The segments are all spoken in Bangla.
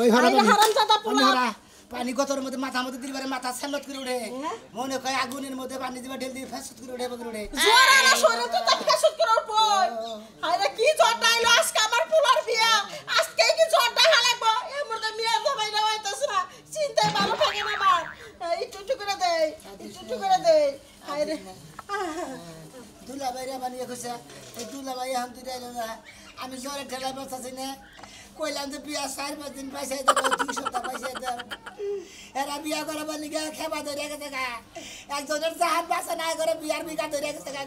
ওই হরা হারামজাদা পোলা পানি গতর মধ্যে মাথা মধ্যে দিলবারে মাথা সালত করে উঠে মনে কয় আগুনের মধ্যে পানি দিবা ঢেল দিয়ে ফেসত করে উঠে বগরে উঠে জোরে না শরীর তো তা ফেসত করে উঠবো আরে কি ঝড়টা আইলো আজকে আমার পোলার বিয়া আজকে কি ঝড়টা হালাবো এর মধ্যে মিয়া জমাই না হইতাছ না চিন্তায় ভালো থাকে না আমার একটু করে দেই একটু করে দেই আরে দুলাভাই রে বানিয়ে কইছে এই দুলাভাই হাম দিতে আইলো না আমি জোরে ঠেলা বসাছি না কইলাম যে বিয়া 4-5 দিন পয়সা দাও 2 সপ্তাহ পয়সা দাও এরা বিয়া করে বলি গা খেবা ধরে গেছে গা একজনের জাহাজ বাসা না করে বিয়ার বিকা ধরে গেছে গা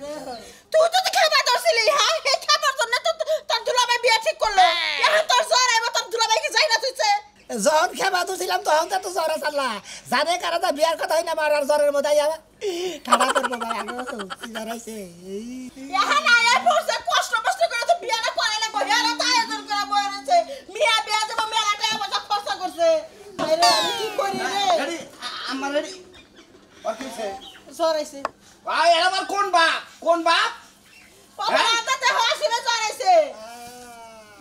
তুই তো খেবা দছিলি হ্যাঁ হে খাবার জন্য তো তোর দুলাভাই বিয়া ঠিক করলো এখন তোর জ্বর আইবো তোর দুলাভাই কি যাই না তুইছে যখন খেবা ধুছিলাম তখন তো জ্বর চাল্লা জানে কারণে বিয়ার কথা হই না মারার জ্বরের মধ্যে আইবা খাড়া করবো ভাই আগে জ্বর আইছে এখন আয়া পড়ছে কষ্ট করে তো বিয়াটা করাইলে বহিয়ারা তো আয়োজন করে বইরেছে মিয়া বিয়া যাব মেলাটা আমাকে খরচ করছে আরে আমি কি করি রে আমার রেডি আর কিছে জ্বর আইছে ভাই এর আবার কোন বাপ বাবা আতাতে হাসিলে জ্বর আইছে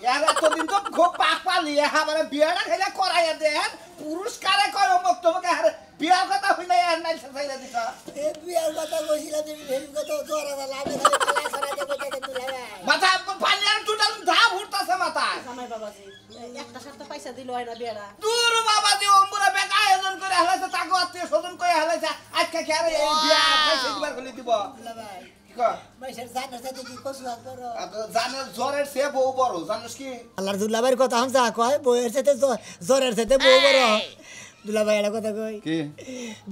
ইয়ার এতদিন তো খুব পাক পালিয়ে আমারে বিয়াটা খেলে করাইয়া দেন পুরস্কারে কয় অমুক তোমাকে আরে বিয়ার কথা হইলে আর নাই চাইলা দিছা এ বিয়ার কথা কইছিলাম যে ভেরি কথা জ্বর আছে লাভে খালি পালা ছড়াই দেব কইতে তুলে মাথা পানি আর টোটাল ধাপ উঠতাছে মাথায় জামাই বাবাজি একটা সাথে পয়সা দিল হয় না বিয়ারা দূর বাবা দি ওমরা বেকা আয়োজন করে হেলাইছে তাকো আত্মীয় স্বজন করে হেলাইছে আজকে কি আরে এই বিয়া পয়সা দিবার কইলি দিব ভাই কি কয় মাইশের জানার সাথে কি কসু করো জানের জ্বরের সে বউ বড় জানিস কি আল্লাহর দুলাভাইয়ের কথা হাম যা কয় বউয়ের সাথে জ্বরের সাথে বউ বড় দুলাভাই এটা কথা কই কি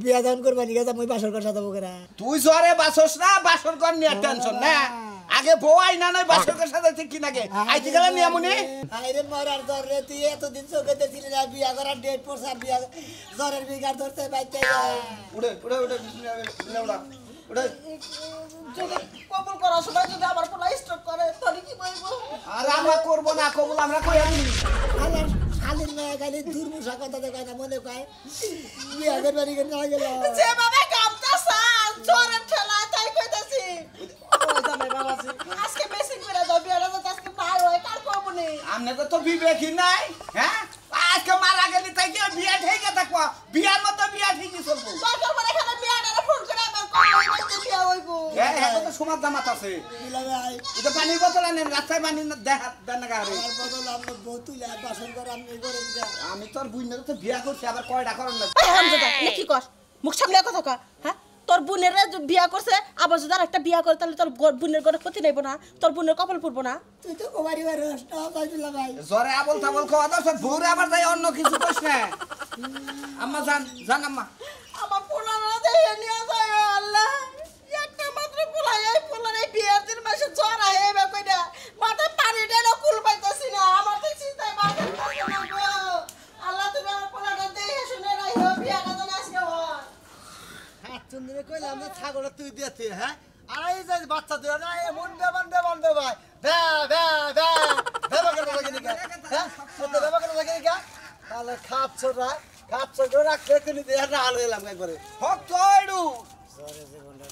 বিয়া দান করবানি গেছে মই বাসর কর সাথে বকরা তুই জ্বরে বাসস না বাসর কর নিয়ে টেনশন না আগে বউ আইনা নয় বাসর কর সাথে ঠিক কি নাকি আইতে গেলে নিয়মনি আইরে মরার জ্বর রে তুই এতদিন চোখে দেখছিলি না বিয়া করার ডেট পড়ছে বিয়া জ্বরের বিগার ধরতে বাইতে উড়ে বিসমিল্লাহ উড়ে যদি কবুল করা সবাই যদি আমার পোলা স্ট্রোক করে তাহলে কি বলবো আর আমরা করব না কবুল আমরা কই আনি খালির মেয়ে খালি দুর্মুষা কথা দেখায় না মনে কয় বিয়া করবানি কেন না গেল যে বাবা কামটা সাল জ্বরের ঠেলা তাই কইতাছি ও জামাই বাবাজি আজকে বেশি করে দাও বিয়াটা তো আজকে পার হয় কার কবু নেই আমনে তো বিবেকই নাই হ্যাঁ আজকে মারা গেলি তাই কি বিয়া ঠিকই থাকবো বিয়ার মতো বিয়া ঠিকই চলবো দরকার পড়ে খালি বিয়াটারে ফোন করে আবার কই বিয়া হইবো হ্যাঁ তো সমাজ দামাত আছে দুলাভাই এটা পানির বোতল আনেন রাস্তায় পানি দেখা দেন না গাড়ি আর বদল আমরা বউ তুলে বাসন করে আপনি করেন যা আমি তোর বুইনের তো বিয়া করছি আবার কয়টা করেন না এই হামজাদা নে কি কর মুখ সামলে কথা কর হ্যাঁ তোর বোনের বিয়া করছে আবার যদি একটা বিয়া করে তাহলে তোর বোনের কোনো ক্ষতি নেব না তোর বোনের কপাল পড়বো না তুই তো কোবারি বার না দুলাভাই জ্বরে আবল তাবল খাওয়া দাও সব ভোরে আবার যাই অন্য কিছু কইস না আম্মা জান আম্মা আমার পোলারা দেহে নিয়ে যায় আল্লাহ একটা মাত্র পোলাই এই পোলার এই বিয়ের দিন মাসে জ্বর আহে এবার কইনা মাথায় পানি ঢেলে কুল পাইতাছি না আমার তো চিন্তায় মাথা আল্লাহ তুমি আমার পোলাটা দেহে শুনে রাখো বিয়াটা যেন আজকে হয় হাত চন্দ্রে কইলাম যে ছাগলটা তুই দিয়েছি হ্যাঁ আর এই যে বাচ্চা তুই না এমন দেবান ভাই ভ্যা করে লাগে নিকা হ্যাঁ কত ভ্যা করে লাগে নিকা তাহলে খাচ্ছ করে রাখতে কিনে দিয়ে না আলো এলাম একবারে হক তোড়ু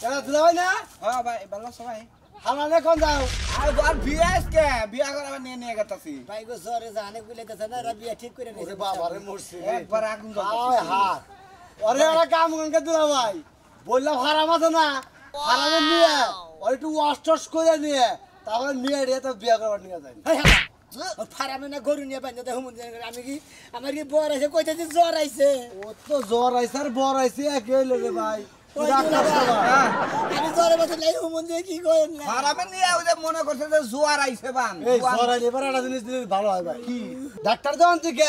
এরা দিলাই না হ্যাঁ ভাই ভালো সবাই হামালে কোন যাও আর বিয়া আজকে বিয়া করাবার নিয়ে গেতাছি ভাই গো সরে জানে কইলে গেছে না বিয়া ঠিক করে নিছে ওরে বাবা রে মরছি একবার আগুন আয় হাত ওরে ওরা কাম করে দিলা ভাই বললাম হারাম আছে না হারামে নিয়ে ওই একটু ওয়াশ করে নিয়ে তারপরে নিয়ে রে তো বিয়া করবার নিয়ে যায় ফারামে না গরু নিয়ে বান্ধা দেখো আমি কি আমার কি বর আছে কইতে জ্বর আইছে ও তো জ্বর আইছে আর বর আইছে একই হইলো রে ভাই আমি জ্বরে বসে লাই হুমন দিয়ে কি করেন না হারামে নিয়ে ওই যে মনে করছে যে জোয়ার আইছে বান এই জ্বর আইলে এবার একটা জিনিস দিলে ভালো হয় ভাই কি ডাক্তার যখন থেকে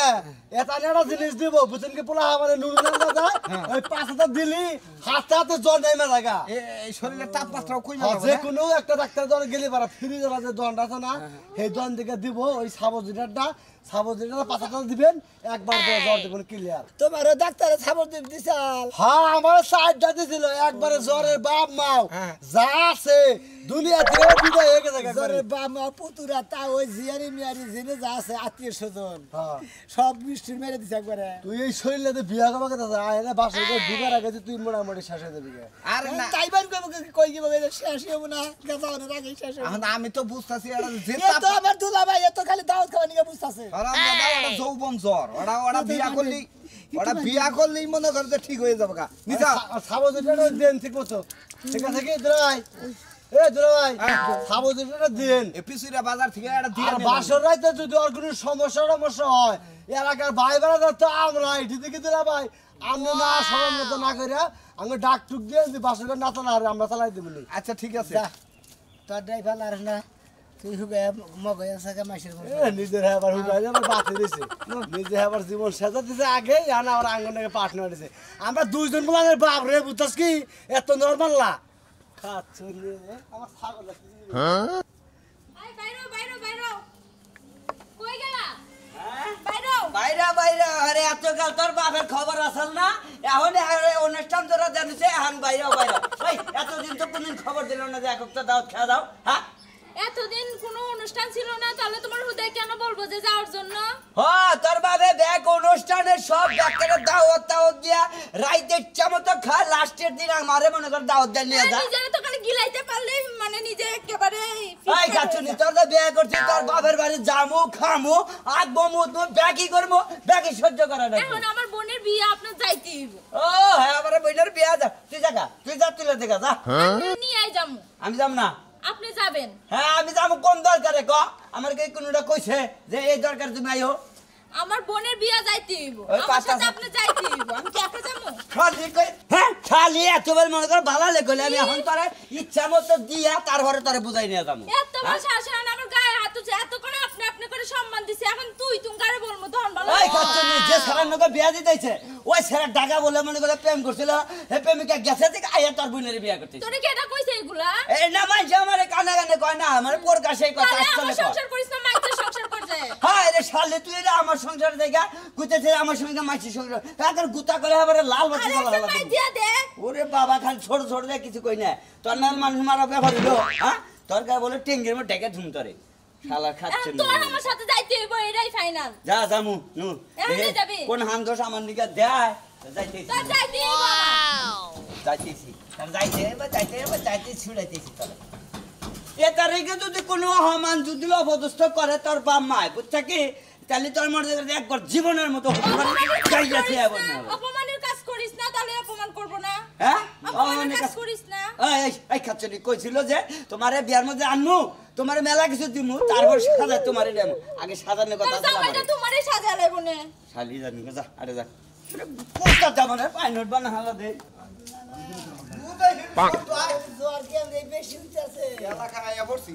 এটা একটা জিনিস দিব বুঝছেন কি পোলা মানে নুন না যায় ওই পাঁচটা দিলি হাতে জ্বর নাই না লাগা এই শরীরের তাপমাত্রাও কই যে কোনো একটা ডাক্তার যখন গেলে পারা ফ্রি দেওয়া যে দন্ড আছে না সেই দন্ড থেকে দিব ওই সাবজিটারটা পাঁচটা দিবেন একবার জ্বর দেবেন ক্লিয়ার তোমারও ডাক্তারে খবর দিছাল হ্যাঁ আমার সাইডটা দিছে দিল একবারে জ্বরের বাপ মাও যা আছে দুনিয়া থেকে বিদায় হয়ে গেছে জ্বরের বাপ মা পুতুরা তা ওই জিয়ারি মিয়ারি জেনে যা আছে আত্মীয় স্বজন সব বৃষ্টি মেরে দিছে একবারে তুই এই শরীরে বিয়া করবা কথা আয় না বাসা ঢুকার আগে তুই মোটামুটি শেষ হয়ে যাবি আরে না তাইবার কই কি ভাবে শেষ হইব না গাজা হওয়ার আগে শেষ হইব এখন আমি তো বুঝতাছি এটা যে এ তো আমার দুলা ভাই এত খালি দাওয়াত খাওয়া নিয়ে বুঝতাছে ওরা যৌবন জ্বর ওরা বিয়া করলেই মনে করে যে ঠিক হয়ে যাবে গা নিছা সাবো যেটা দেন ঠিক মতো ঠিক আছে কি দুলাই এ দুলাই সাবো যেটা দেন এপিসিরা বাজার থেকে এটা দিয়ে আর বাসর রাইতে যদি আর কোনো সমস্যা হয় এলাকার ভাই বেড়া তো আমরা এটি থেকে দিলা ভাই আমরা না সবার মতো না করিয়া আমি ডাক টুক দিয়ে যে বাসর না চালা আমরা চালাই দেবো আচ্ছা ঠিক আছে তোর ড্রাইভার আর না তুই হুগে মগে আছে মাসের নিজের আবার হুগাই আবার বাতি দিছে নিজে আবার জীবন সেজা দিছে আগে আনা আবার আঙ্গনকে পার্টনার দিছে আমরা দুইজন বলে বাপ রে বুঝছস কি এত নরমাল না খাচ্ছ আমার ছাগল আই বাইরো বাইরো বাইরো কই গেলা বাইরো বাইরা বাইরা আরে এত কাল তোর বাপের খবর আসল না এখন অনুষ্ঠান তোরা জানিস এখন বাইরা বাইরা ওই এতদিন তো কোনদিন খবর দিল না যে এক দাওয়াত খাওয়া দাও হ্যাঁ এতদিন কোনো অনুষ্ঠান ছিল না তাহলে তোমার হুদায় কেন বলবো যে যাওয়ার জন্য হ্যাঁ তোর বাপে দেখ অনুষ্ঠানের সব ডাক্তারের দাওয়াত দিয়া রাইতের চামতো খা লাস্টের দিন আমারে মনে কর দাওয়াত দিয়ে নিয়ে যা নিজে তো খালি গিলাইতে পারলে মানে নিজে একেবারে এই কাচুনি তোর তো বিয়ে করছিস তোর বাপের বাড়ি যামু খামু আগবো মুদমু ব্যাকি করবো ব্যাকি সহ্য করা না এখন আমার বোনের বিয়ে আপনার যাইতে হইব ও হ্যাঁ আমার বোনের বিয়ে যা তুই যা তুই যা তুলে দেখা যা আমি নিয়ে আই যামু আমি যাম না আপনি যাবেন হ্যাঁ আমি যাবো কোন দরকারে ক আমার কি কোনটা কইছে যে এই দরকার তুমি আইও আমার বোনের বিয়ে যাইতে হইব ওই আমার পাতা- সাথে আপনি যাইতে হইব আমি কি একা যাবো খালি কই হ্যাঁ খালি এতবার মনে কর ভালো লাগলে আমি এখন তোরে ইচ্ছা মতো দিয়া তারপরে তোরে বুঝাই নিয়ে যাবো এত বড় শাসন আমার গায়ে হাত তুলছে এত করে আপনি আপনি করে সম্মান দিছে এখন তুই গারে বলবো ধন ভালো এই কাচ্চনি যে সারার নকে বিয়া দিতেছে ওই সারা টাকা বলে মনে করে প্রেম করছিল হে প্রেমিকা গেছে থেকে আইয়া তোর বোনের বিয়া করতেছে তোরে কি এটা কইছে এগুলা এই না মাইছে আমারে কানে কানে কয় না আমার প্রকাশে কথা তাহলে আমার আসলে কয় সংসার করিস না মাইতে সংসার করছে হ্যাঁ রে শালে তুই রে আমার সংসার দেখা কইতেছে আমার সঙ্গে মাইছে সংসার কাকার গুতা করে আবার লাল বাতি আরে জ্বালা একটা লাগবে মাই দিয়া দে ওরে বাবা খালি ছোট ছোট দেখ কিছু কই না তোর নাম মানুষ মারা ব্যাপার হইলো হ্যাঁ তোর গায়ে বলে টেঙ্গের মধ্যে ডেকে ধুম তোরে শালা খাচ্ছে তোর আমার সাথে যাইতে হইব এটাই ফাইনাল যা জামু নু এমনি দেখে, যাবি? কোন হান দোষ আমার নিকে দেয় যাইতেছি তোর যাইতে হইব যাইতেছি আর যাইতে ছুড়াইতেছি তোর এ তারিখে যদি কোনো অহমান যদি অপদস্থ করে তোর বাপ মায় বুঝছা কি তাহলে তোর মনে একবার জীবনের মতো হতে পারে যাইয়াছে এবার না অপমানের কাজ করিস না তাহলে অপমান করব না হ্যাঁ অপমানের কাজ করিস না এই খাচ্চনি কইছিল যে তোমারে বিয়ার মধ্যে আনমু তোমারে মেলা কিছু দিমু তারপর সাজা তোমারে দেবো আগে সাজানোর কথা তোর ছিল জামাইটা আমার তোমারই সাজালে বনে শালি জানি যা আরে যা পোস্টার দাও মানে পাই নোট বানা হালা দে জ্বর কেমনে বেশি হইতাছে এলাকা আইয়া পড়ছি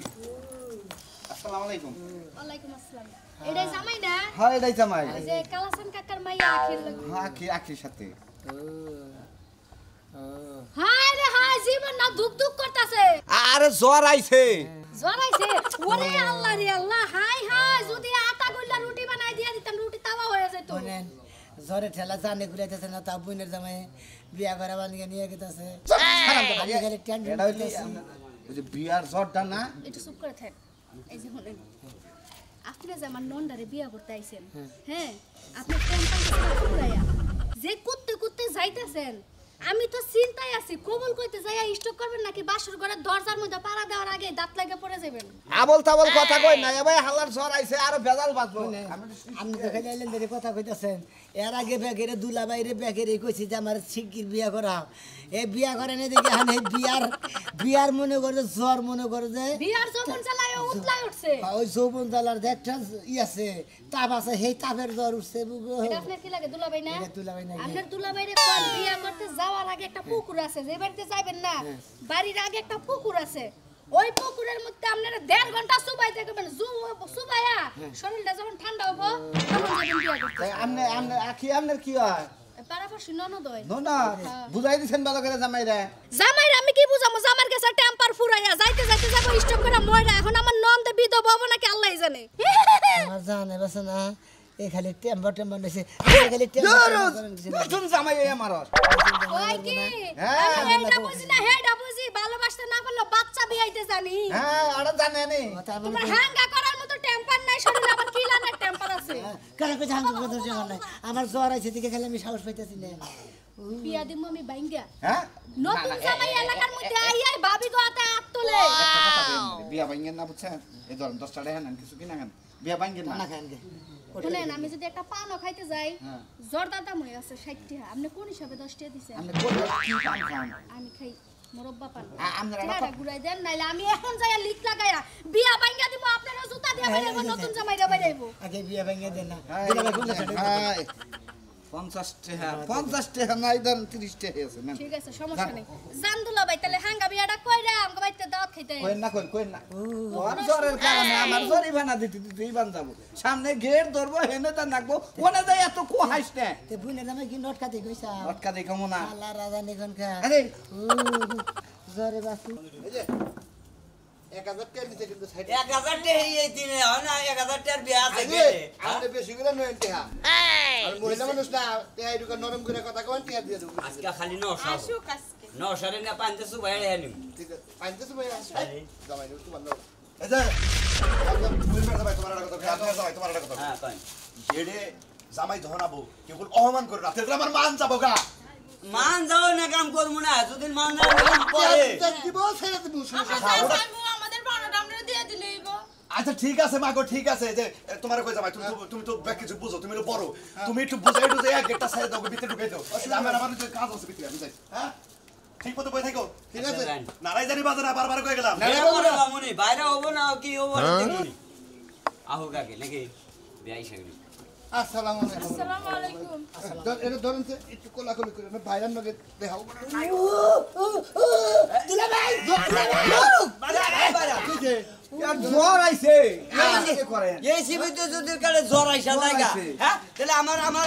আসসালামু আলাইকুম ওয়ালাইকুম আসসালাম এটাই জামাই না হ্যাঁ এটাই জামাই ওই যে কালাসান কাকার মাইয়া আখির লাগে হ্যাঁ কি আখির সাথে হায় রে হায় জীবন না দুক দুক করতেছে আরে জ্বর আইছে জরাইছে ওরে আল্লাহ রে আল্লাহ হায় হায় যদি আটা গইলা রুটি বানাই দিয়া দিতাম রুটি তাওয়া হয়ে যেত বলেন জ্বরে ঠেলা জানে ঘুরাইতেছে না তা বোনের জামাই বিয়া করা বানিয়ে নিয়ে গেতেছে আমি খালি টেনশন এটা হইলে ওই যে বিয়ার জ্বরটা না একটু চুপ করে থাক এই যে শুনেন আপনি যে আমার নন্ডারে বিয়া করতে আইছেন হ্যাঁ আপনি কোন পাইছেন যে কুত্তে কুত্তে যাইতাছেন আমি তো চিন্তায় আছি কবুল কইতে যাইয়া স্টক করবেন নাকি বাসর ঘরের দরজার মধ্যে পাড়া দেওয়ার আগে দাঁত লাগে পড়ে যাবেন আবল তাবল কথা কই না ভাই হালার জ্বর আইছে আর ভেজাল বাঁচবো আপনি তো খালি আইলেন দেখে কথা কইতাছেন এর আগে ব্যাগেরে দুলা বাইরে ব্যাগেরে কইছি যে আমার শিগগির বিয়া করা এই বিয়া করে না দেখি হান এই বিয়ার মনে করে জ্বর মনে করে যে বিয়ার যখন চালায় উতলায় উঠছে ওই যৌবন জালার যে একটা ই আছে তাপ আছে সেই তাপের জ্বর উঠছে বুগো এটা আপনার কি লাগে দুলাভাই না এটা দুলাভাই না। আপনার দুলাভাইরে কোন বিয়া করতে যাওয়ার আগে একটা পুকুর আছে যে বাড়িতে যাবেন না বাড়ির আগে একটা পুকুর আছে ওই পুকুরের মধ্যে আপনারা 1.5 ঘন্টা চুবাইতে করবেন চুবাইয়া শরীরটা যখন ঠান্ডা হবো তখন যাবেন বিয়া করতে আমনে আমনে আখি আমনের কি হয় পারাপর ননদ হয় না বুঝাই দিছেন ভালো করে জামাই রে জামাইর আমি কি বুঝামু জামার কাছে টেম্পার ফুরাইয়া যাইতে যাইতে যাবো স্টক করে ময়রা এখন আমার নন্দে বিধবা হবো নাকি আল্লাহই জানে আমার জানে বাসে না এই খালি টেম্বার নেছে খালি নতুন জামাই আমার ওই কি হ্যাঁ, আমি এইটা বুঝি না হেডা বুঝি ভালোবাসতে না পারলো বাচ্চা বিয়াইতে জানি হ্যাঁ আরে জানে নি তোমার হাঙ্গা করার মতো টেম্পার নাই শরীরে আবার কি লানের টেম্পার আছে কেন কই জাঙ্গ কথা জানা নাই আমার জ্বর আছে দিকে খালি আমি সাহস পাইতাছি না বিয়া দিমু আমি বাইঙ্গা হ্যাঁ নতুন জামাই এলাকার মধ্যে আই ভাবি গো হাতে হাত তোলে বিয়া ভাঙ্গেন না বুঝছেন এই ধরেন 10 টাকা হেন কিছু কিনা কেন বিয়া ভাঙ্গেন না না খান গে শুনেন আমি যদি একটা পানও খাইতে যাই হ্যাঁ। জর্দার দাম হয়ে আছে 60 টাকা আপনি কোন হিসাবে 10 টাকা দিছেন আপনি কোন কি পান খান আমি খাই মুরব্বা পান আপনারা টাকা ঘুরাই দেন নাইলে আমি এখন যাইয়া লিক লাগাইয়া বিয়া বাইঙ্গা দিব আপনারা জুতা দিয়া বাইরাইবো নতুন জামাইরা বাইরাইবো আগে বিয়া ভেঙে দেন না দিলা ভাই 50 টাকা নাই দেন 30 টাকা আছে না ঠিক আছে সমস্যা নাই জানদুলা ভাই তাহলে হাঙ্গা বিয়াটা কইরা আমগো বাইতে দাওয়াত খাইতে কোন না ওর জরের কারণে আমার জরি বানা দিতেই বান যাব সামনে গেট ধরবো হেনে তা নাকবো কোনে যাই এত কোহাইস না তে বুনের নামে কি নটকা দে কইছা লটকা দেই কেমন না আল্লাহ রাজা নিকন কা আরে জরে বাসু এই যে 1000 টাকা নিতে কিন্তু 1000 টাকা এই দিনে হয় না 1000 টাকার বিয়া আছে আগে আপনি বেশি করে নয় টাকা আর মহিলা মানুষ না টাকা এটুকু নরম করে কথা কন টাকা দিয়ে দেব আজকে খালি 900 আসুক আজকে 900 রে না 500 বাইরে আনি ঠিক আছে 500 ভাই জামাই একটু ভালো এই যে তুমি বেটা ভাই তোমার কথা আপনি ভাই তোমার কথা হ্যাঁ তাই এডে জামাই ধরাবো কেবল অপমান করে রাতে আমার মান যাবো গা মান যাও না কাম করব না যদি মান না কাম করে দিব ছেড়ে দিব আমাদের বানাটা আমরা দিয়ে দিলেইব আচ্ছা ঠিক আছে মাগো ঠিক আছে যে তোমার কই জামাই তুমি তো ব্যাক কিছু বুঝো তুমি তো বড় তুমি একটু বুঝাই বুঝে এক গেটটা সাইড দাও ভিতরে ঢুকাই দাও আমার যে কাজ আছে ভিতরে আমি যাই হ্যাঁ ঠিক মতো বই থাকো ঠিক আছে নারাই জানি বাজারে বারবার কই গেলাম মনে বাইরে হবো না কি হবো দেখুনি আহো কাকে নাকি বিয়াই সাগরি আসসালামু আলাইকুম আসসালামু আলাইকুম এটা ধরুন তো একটু কোলাকুলি করে না ভাইরার লগে দেখাও দুলা ভাই কি যে জ্বর আইছে এই শিবিতে যদি কালে জ্বর আইসা লাগা হ্যাঁ তাহলে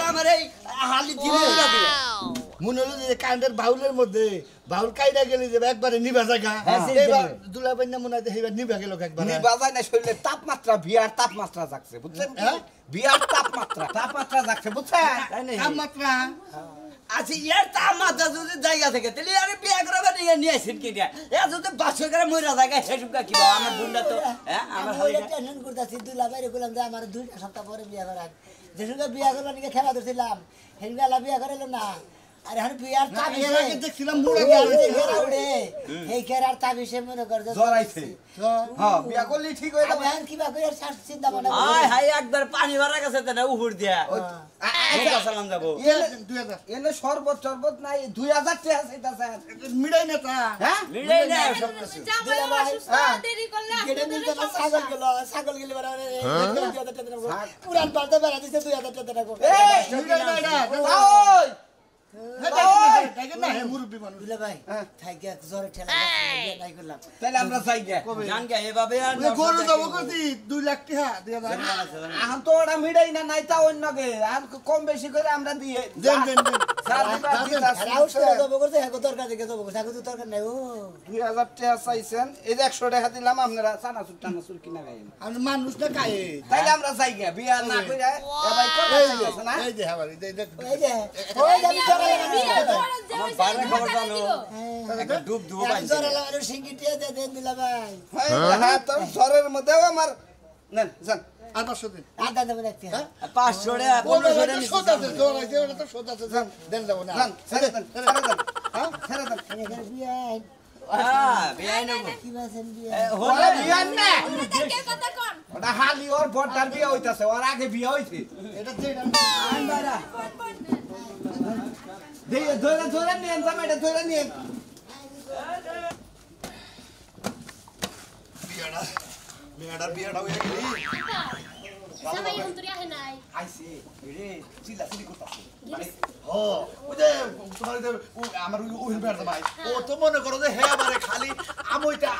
আমার এই হালি দিলে যাবে মনে হলো যে কান্ডের বাউলের মধ্যে বাউল কাইরা গেলে যে একবারে নিভা জায়গা এবার দুলাবাই না মনে হয় এবার নিভা গেল একবারে বাজায় না শরীরে তাপমাত্রা বিয়ার তাপমাত্রা যাচ্ছে বুঝছেন বিয়ার তাপমাত্রা যাচ্ছে বুঝছেন তাপমাত্রা আচ্ছা ইয়ার তাপমাত্রা যদি জায়গা থেকে তাহলে আরে বিয়া করবে নিয়ে আসেন কি দিয়া এ যদি 500 করে মইরা জায়গা সেসব কি বা আমার বুন্ডা তো হ্যাঁ আমার আমি ওইটা টেনশন করতেছি দুলা ভাই বললাম যে আমার 2 সপ্তাহ পরে বিয়া করার যেসঙ্গে বিয়া করবার নিকে খেলা ধরছিলাম হেনবেলা বিয়া করাইলো না আরে হার বিয়ার তাবিশে দেখছিলাম মুড়ে গেল এই কেরার তাবিশে মনে কর জ্বর আইছে হ্যাঁ বিয়া করলে ঠিক হয়ে যাবে আমি কি বা কইর চিন্তা ভাবনা আয় হাই একবার পানি ভরা গেছে তো না উহুর দিয়া আচ্ছা সালাম যাব এনে শরবত নাই 2000 টাকা চাইতাছেন মিড়াই না তা হ্যাঁ মিলাই না সব কিছু জামাই অসুস্থ দেরি করলে গেড়ে মিলতে না ছাগল গেলে বারে পুরান পাল্টা বেড়া দিছে 2000 টাকা রাখো এই মিড়াই না এটা ওই দেখেন না হে মুরব্বি মানুষ দুলা ভাই থাইকে জোরে ঠেলা বিয়া নাই করলাম তাহলে আমরা যাই গে জান গে এভাবে আর গরু যাব করছি 2 লাখ টাকা দিয়া দাও এখন তো ওরা মিডাই না নাই তা অন্যকে আর কম বেশি করে আমরা দিয়ে দেন দেন দেন রাউস করে দেব করতে হ্যাঁ দরকার দিকে দেব করতে তো দরকার নাই ও 2000 টাকা চাইছেন এই যে 100 টাকা দিলাম আপনারা চানাচুর টানাচুর কিনা গাইন আমি মানুষ না কায়ে তাইলে আমরা যাই গে বিয়া না কইরা এ ভাই কত আছে না এই যে হাবারি এই দেখ এই যে ওই যে আমার বাইরে খবর জানো একটা ডুব ডুব আইছে জোরে লাগানো সিঙ্গিটিয়া দে দেন দুলা ভাই হ্যাঁ তো জ্বরের মধ্যে আমার নেন যান আর 500 দিন আদা দেব দেখতে 500 টাকা 1500 টাকা সোদ আছে জোর আছে ওটা তো সোদ আছে দেন যাব না যান ছেড়ে দেন হ্যাঁ ছেড়ে দেন এখানে বিয়া হ্যাঁ বিয়াই নেব কি বাসেন বিয়া হলো বিয়া না দেখে কথা কোন ওটা হালি ওর বড়টার বিয়া হইতাছে ওর আগে বিয়া হইছে এটা যেটা আইন বাইরা দেই ধরে নিয়েন জামাইটা ধরে নিয়েন বিয়াটা হয়ে গেলি জামাই অন্তরি আহে নাই আইছে রে চিল্লা চিল্লি করতাছে মানে ও ওই যে তোমার যে আমার ওই বেড়া ভাই ও তো মনে করো যে হ্যাঁ আমারে খালি আমইটা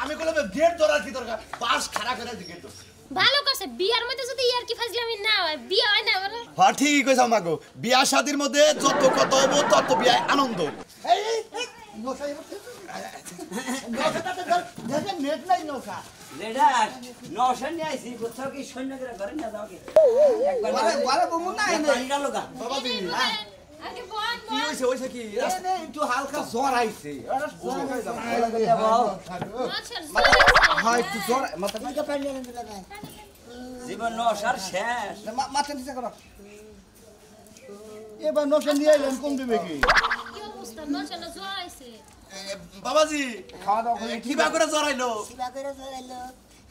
আমি কইলাম গেট ধরার কি দরকার পাস খাড়া করে গেট ধর ভালো করছে বিয়ার মধ্যে যদি ইয়ার কি ফাজলামি না হয় বিয়া হয় না বলো হ্যাঁ ঠিকই কইছাও মাগো বিয়া শাদির মধ্যে যত কত হবো তত বিয়ায় আনন্দ এই নৌকা দেখেন নেট নাই নৌকা যেটা নশন নিয়ে আইছি কোথাও কি সৈন্য করে ঘরে নিয়ে যাও কি একবার ঘরে বমু না এনে পানিটা লোকা বাবাজি আগে বল কি হইছে হইছে কি এনে একটু হালকা জ্বর আইছে ওরা জ্বর হয়ে যাবে হ্যাঁ একটু জ্বর মাথা তুমি পানি এনে দিলা ভাই জীবন নশার শেষ মাথা নিচে করো এবার নশা নিয়ে এলেন কম দিবে কি কি অবস্থা নচে না জ্বর আইছে বাবাজি খাওয়া দাওয়া করে কিবা করে জড়াইলো সিবা করে ধরাইলো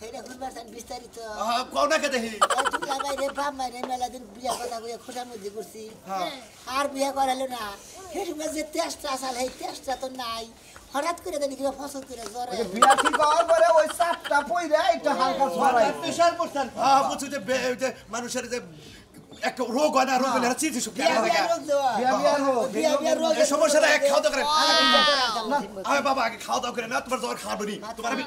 হেডা খুলবার সান বিস্তারিত কোন না দেখি তুলা বাইরে বাপ মাইরে মেলা দিন বিয়া কথা কইয়া খোসার মধ্যে করছি হ্যাঁ আর বিয়া করাইলো না হেডুমে যে তেষ্টা আসাল এই তেষ্টা তো নাই হঠাৎ করে জানি কিবা ফসল করে জ্বর বিয়া ঠিক হওয়ার পরে ওই চাপটা পইরা একটু হালকা জ্বর আইছে প্রেসার পড়ছেন হ্যাঁ বুঝছো যে মানুষের যে একটা রোগ হয় না রোগ হলে চিঠি শুকিয়ে বিয়া বিয়া রোগ দেওয়া বিয়া রোগ এই সমস্যাটা এক খাওয়া দাওয়া করে আরে বাবা আগে খাওয়া দাওয়া করে না তোমার জ্বর খাবো নি তোমার আমি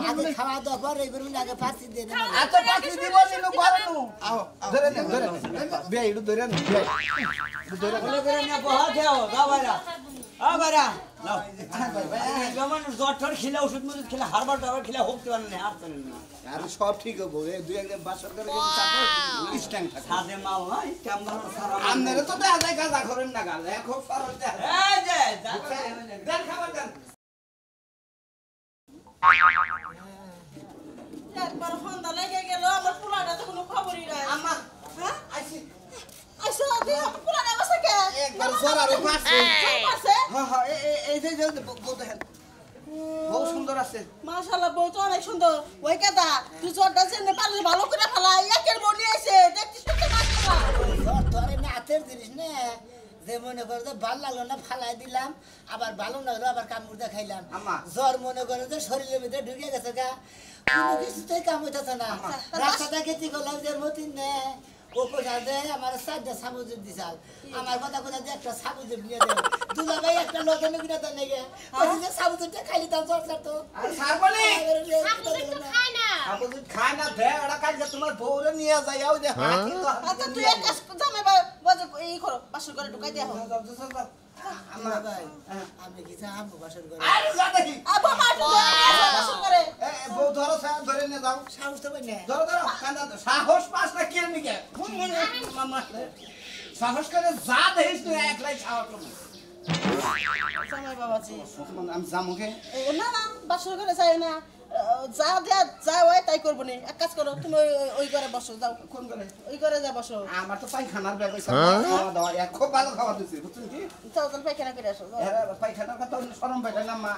আগে খাওয়া দাওয়া পরে করবি না আগে পাচ্ছি দে না এত বাকি দিব নিনু বারনু ধরে নে বিয়া ইডু ধরে নে ধরে বলে করে না বহা দাও দাও বাইরা বাইরা নাও যেমন জ্বর ঠর খেলে ওষুধ মজুদ খেলে হারবার টাবার খেলে হোক পারেন না আর পারেন না আর সব ঠিক হবে এই দুই একদিন বাসর করে কিন্তু চাপে স্ট্যান্ড থাকে সাদে মাল নাই কেমন সারা আমনেরে তো দেখা যায় কাজা করেন না গাল এখন পারো দেখ এই যে দেন খাবার দেন একবার ফন্দা লেগে গেল আমার পোলাটা তো কোনো খবরই নাই আম্মা হ্যাঁ আইছি আইসো তুই আমার পোলাটা বসে কে একবার জ্বর আর পারছে আছে হ্যাঁ হ্যাঁ এই যে বউ দেখেন বহু সুন্দর আছে মাশাআল্লাহ বউ তো অনেক সুন্দর ওই কাদা তুই জ্বরটা চেনে পারলে ভালো করে ফেলা একের বউ নিয়ে আইছে দেখছিস তো মাশাআল্লাহ জ্বর তো আরে না হাতের জিনিস না যে মনে করে যে ভালো লাগলো না ফালাই দিলাম আবার ভালো না হলো আবার কামড় দিয়ে খাইলাম আম্মা। জ্বর মনে করে যে শরীরের ভিতরে ঢুকে গেছে গা কোনো কিছুতেই কাম হইতেছে না রাস্তাটা খেতে করলাম যে মতিন নে ও কোথা দে আমার সাতটা সাবুজুর দিছাল আমার কথা কোথা দিয়ে একটা সাবুজুর নিয়ে দেবে দুলা ভাই একটা লোক এনে কিনা দেন নাকি ওই যে সাবুজুরটা খাইলি তার জ্বর ছাড়তো আর সারবলি সাবুজুর তো খায় না আপু যদি খায় না দে ওরা কালকে তোমার বউরে নিয়ে যাই ওই যে হাতি তো আচ্ছা তুই এক কাজ জামাই বাজে এই করো বাসর করে ঢুকাই দেয়া হোক আমার ভাই আমি কি চাহাম বাসর করে আরে যা দেখি আবা মাটি বাসর করে বউ ধরো ধরে নিয়ে যাও সাহস তো পাই না ধরো ধরো কান্দা তো সাহস পাস না কে নিকে মামা সাহস করে যা দেখিস তুই একলাই সাহস করবি জামাই বাবাজি আমি যামুকে না না বাসর করে যাই না যা দেয়া যা হয় তাই করবো নি এক কাজ করো তুমি ওই ঘরে বসো যাও কোন করে ওই ঘরে যা বসো আমার তো পায়খানার ব্যাগ হইছে খাওয়া দাওয়া খুব ভালো খাওয়া দিছি বুঝছেন কি যাও তাহলে পায়খানা করে আসো যাও। পায়খানার কথা শরম পাইলে না মা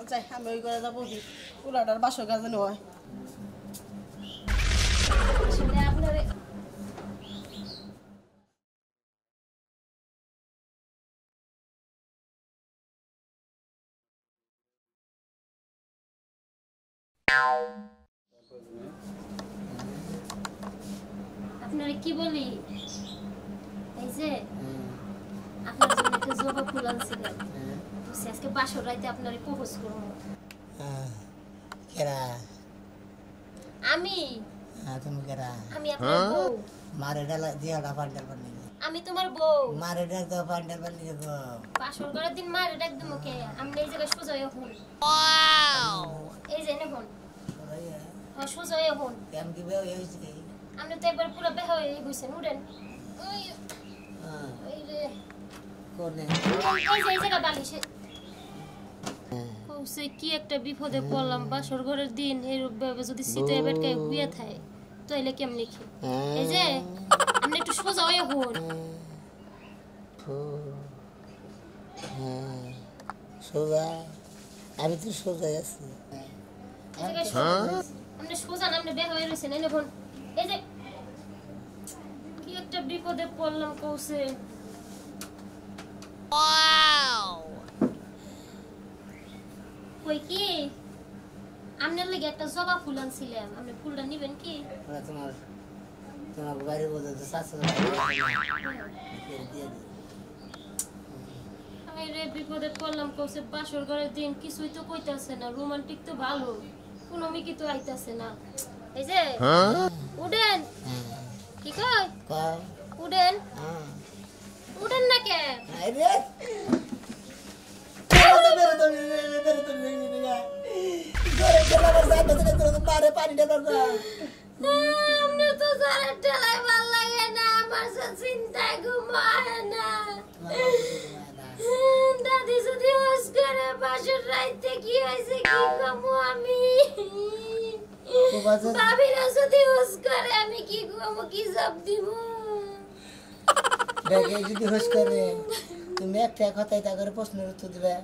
যাই আমি ওই ঘরে যাবো দি উলাটার বাসর গাছে নয় আসলে আপনার আপনারে কি বলি এই যে আপনার জন্য একটা জবা ফুল আনছিলাম তো আজকে বাসর রাইতে আপনারে প্রপোজ করব কেরা আমি তুমি কেরা আমি আপনার বউ মারে ডালা দিয়া পান্ডাল বানি আমি তোমার বউ মারে ডাল তো পান্ডাল বানি গো বাসর করার দিন মারে ডাক দিমু কে আমি এই জায়গায় সোজা হয়ে হন এই যে নে হন সোজা হয়ে হন কেম কি বেও হইছে কি আপনি তো একবার পুরো বেহ হয়ে গেছেন উড়েন ওই ওই রে কোনে এই জায়গা বালিশে কৌসে কি একটা বিপদে পড়লাম বাসর ঘরের দিন এইভাবে যদি শীতে বেটকে হুইয়া থাকে তাইলে কেমনি কি এই যে আপনি একটু সোজা হয়ে হন সোজা আমি তো সোজা আছি এই জায়গায় সোজা আপনি সোজা না আপনি বেহ হয়ে রয়েছেন এই নেবন এই যে কি একটা বিপদে পড়লাম কৌসে কই কি আপনার লাগে একটা জবা ফুল আনছিলাম আপনি ফুলটা নেবেন কি তোমার তোমার বাড়ি বলতে তো শাশুড় রে বিপদে পড়লাম কৌসে বাসর ঘরের দিন কিছুই তো কইতাছে না রোমান্টিক তো ভালো কোনো মিকি তো আইতাছে না এই যে উডেন কি কই উডেন উডেন না কে আরে বেরে তো ঠেলা আমার সাইড বাজে করে মারে পানি ঢেলার না আমরা তো জোরে ঠেলায় ভাল লাগে না আমার সে চিন্তায় ঘুমায় না দাদি যদি হোস করে বাসর রাইতে কি হয়েছে কি কমু আমি ভাবিরা যদি হোস করে আমি কি কমু কি জব দিব দেখে যদি হোস করে তুমি একটা কথাই তা করে প্রশ্নের উত্তর দিবে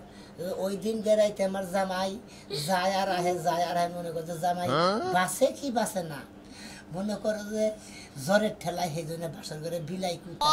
ওই দিন বেড়াইতে আমার জামাই যায় আর আহে মনে করছে জামাই বাসে কি বাসে না মনে করো যে জ্বরের ঠেলায় সেই জন্য বাসর করে বিলাই কুতা